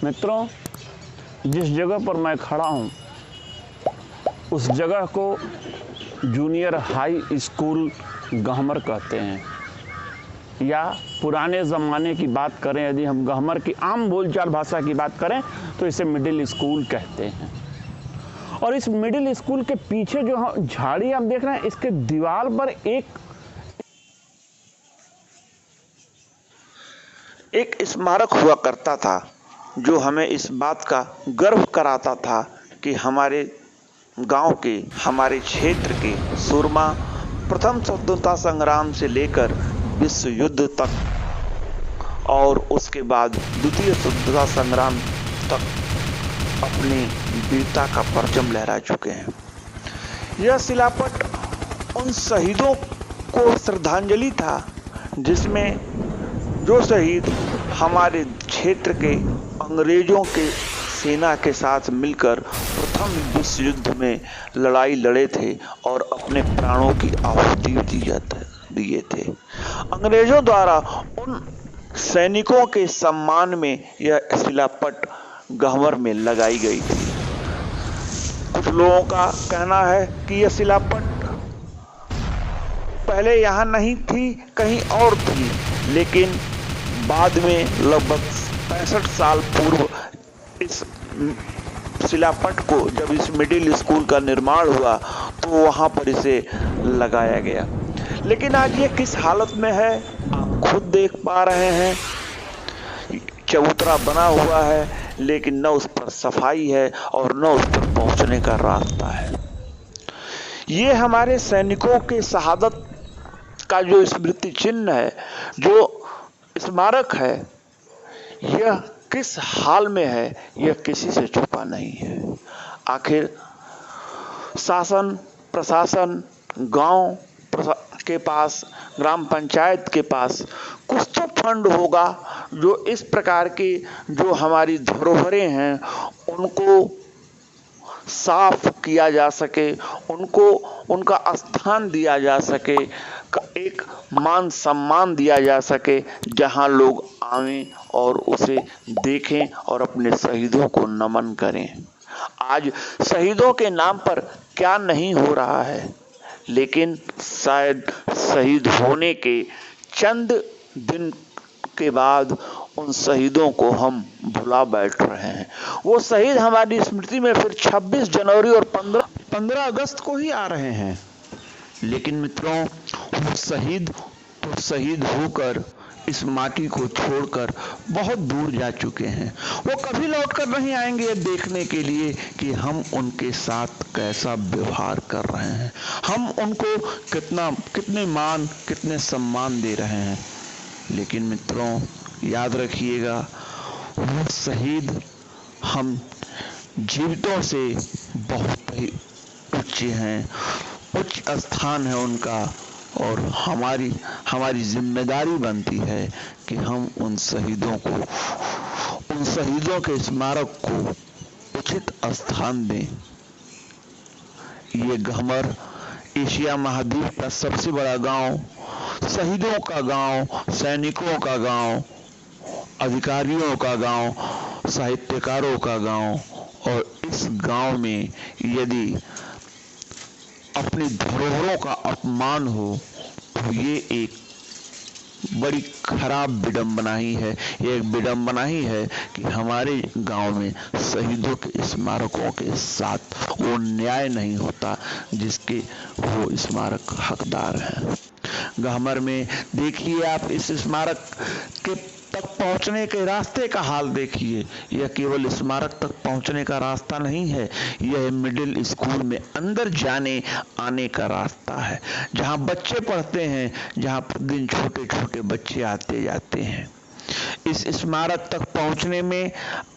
मित्रों, जिस जगह पर मैं खड़ा हूँ उस जगह को जूनियर हाई स्कूल गहमर कहते हैं, या पुराने ज़माने की बात करें, यदि हम गहमर की आम बोलचाल भाषा की बात करें तो इसे मिडिल स्कूल कहते हैं। और इस मिडिल स्कूल के पीछे जो झाड़ी आप देख रहे हैं, इसके दीवार पर एक स्मारक हुआ करता था जो हमें इस बात का गर्व कराता था कि हमारे गांव के, हमारे क्षेत्र के सूरमा प्रथम स्वतंत्रता संग्राम से लेकर विश्व युद्ध तक और उसके बाद द्वितीय स्वतंत्रता संग्राम तक अपनी वीरता का परचम लहरा चुके हैं। यह शिलापट उन शहीदों को श्रद्धांजलि था जिसमें जो शहीद हमारे क्षेत्र के अंग्रेजों के सेना के साथ मिलकर प्रथम विश्व युद्ध में लड़ाई लड़े थे और अपने प्राणों की आहुति दिए थे। अंग्रेजों द्वारा उन सैनिकों के सम्मान में यह शिलापट गहमर में लगाई गई थी। कुछ लोगों का कहना है कि यह शिलापट पहले यहाँ नहीं थी, कहीं और थी, लेकिन बाद में लगभग 65 साल पूर्व इस शिलापट को, जब इस मिडिल स्कूल का निर्माण हुआ तो वहां पर इसे लगाया गया। लेकिन आज ये किस हालत में है आप खुद देख पा रहे हैं। चबूतरा बना हुआ है लेकिन न उस पर सफाई है और न उस पर पहुंचने का रास्ता है। ये हमारे सैनिकों के शहादत का जो स्मृति चिन्ह है, जो स्मारक है, यह किस हाल में है यह किसी से छुपा नहीं है। आखिर शासन प्रशासन, गांव के पास, ग्राम पंचायत के पास कुछ तो फंड होगा जो इस प्रकार की जो हमारी धरोहरें हैं उनको साफ किया जा सके, उनको उनका स्थान दिया जा सके, एक मान सम्मान दिया जा सके जहां लोग आवें और उसे देखें और अपने शहीदों को नमन करें। आज शहीदों के नाम पर क्या नहीं हो रहा है, लेकिन शायद शहीद होने के चंद दिन के बाद उन शहीदों को हम भुला बैठ रहे हैं। वो शहीद हमारी स्मृति में फिर 26 जनवरी और 15 अगस्त को ही आ रहे हैं। लेकिन मित्रों, वो शहीद तो शहीद होकर इस माटी को छोड़कर बहुत दूर जा चुके हैं। वो कभी लौटकर नहीं आएंगे देखने के लिए कि हम उनके साथ कैसा व्यवहार कर रहे हैं, हम उनको कितने मान, कितने सम्मान दे रहे हैं। लेकिन मित्रों, याद रखिएगा, वो शहीद हम जीवितों से बहुत ही उच्च हैं, उच्च स्थान है उनका, और हमारी जिम्मेदारी बनती है कि हम उन शहीदों के स्मारक को उचित स्थान दें। ये गहमर एशिया महाद्वीप का सबसे बड़ा गांव, शहीदों का गांव, सैनिकों का गांव, अधिकारियों का गांव, साहित्यकारों का गांव, और इस गांव में यदि अपनी धरोहरों का अपमान हो तो ये एक बड़ी खराब विडंबना ही है। ये एक विडंबना ही है कि हमारे गांव में शहीदों के स्मारकों के साथ वो न्याय नहीं होता जिसके वो स्मारक हकदार हैं। गहमर में देखिए आप, इस स्मारक के तक पहुंचने के रास्ते का हाल देखिए। यह केवल स्मारक तक पहुंचने का रास्ता नहीं है, यह मिडिल स्कूल में अंदर जाने आने का रास्ता है, जहां बच्चे पढ़ते हैं, जहां प्रतिदिन छोटे छोटे बच्चे आते जाते हैं। इस स्मारक तक पहुंचने में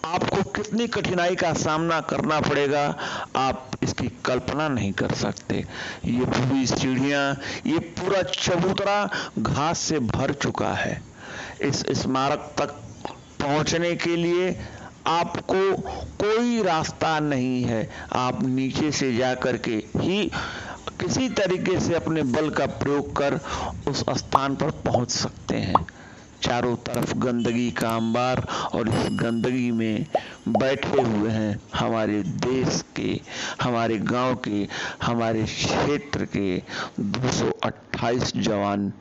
आपको कितनी कठिनाई का सामना करना पड़ेगा, आप इसकी कल्पना नहीं कर सकते। ये पूरी सीढ़ियां, ये पूरा चबूतरा घास से भर चुका है। इस स्मारक तक पहुंचने के लिए आपको कोई रास्ता नहीं है, आप नीचे से जाकर के ही किसी तरीके से अपने बल का प्रयोग कर उस स्थान पर पहुंच सकते हैं। चारों तरफ गंदगी का अंबार, और इस गंदगी में बैठे हुए हैं हमारे देश के, हमारे गांव के, हमारे क्षेत्र के 228 जवान,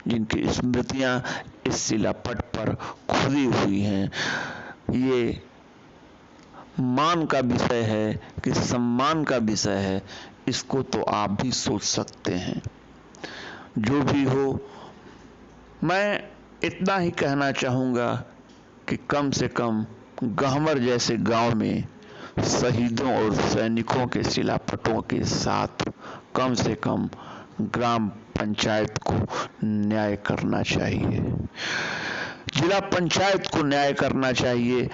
जिनकी स्मृतियां इस शिलापट पर खुदी हुई हैं। ये मान का विषय है कि सम्मान का विषय है, इसको तो आप भी सोच सकते हैं। जो भी हो, मैं इतना ही कहना चाहूँगा कि कम से कम गहमर जैसे गांव में शहीदों और सैनिकों के शिलापटों के साथ कम से कम ग्राम पंचायत को न्याय करना चाहिए, जिला पंचायत को न्याय करना चाहिए,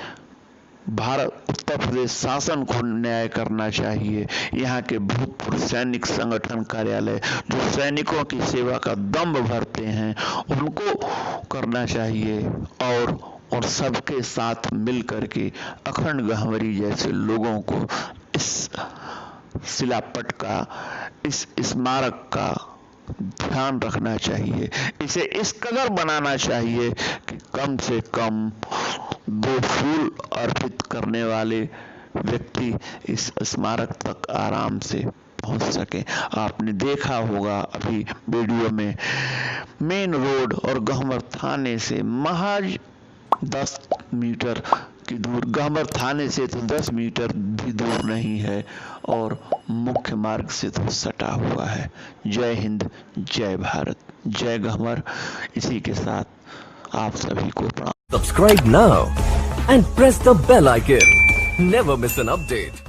भारत उत्तर प्रदेश शासन को न्याय करना चाहिए, यहाँ के भूतपूर्व सैनिक संगठन कार्यालय जो सैनिकों की सेवा का दम्भ भरते हैं उनको करना चाहिए, और सबके साथ मिल करके अखंड गहमरी जैसे लोगों को इस शिलापट का, इस स्मारक का ध्यान रखना चाहिए। इसे इस कदर बनाना चाहिए कि कम से कम 2 फूल अर्पित करने वाले व्यक्ति इस स्मारक तक आराम से पहुंच सके। आपने देखा होगा अभी वीडियो में, मेन रोड और गहमर थाने से महज 10 मीटर की दूर, गहमर थाने से तो 10 मीटर भी दूर नहीं है, और मुख्य मार्ग से तो सटा हुआ है। जय हिंद, जय भारत, जय गहमर। इसी के साथ आप सभी को प्रणाम। Subscribe now and press the bell icon. Never miss an update.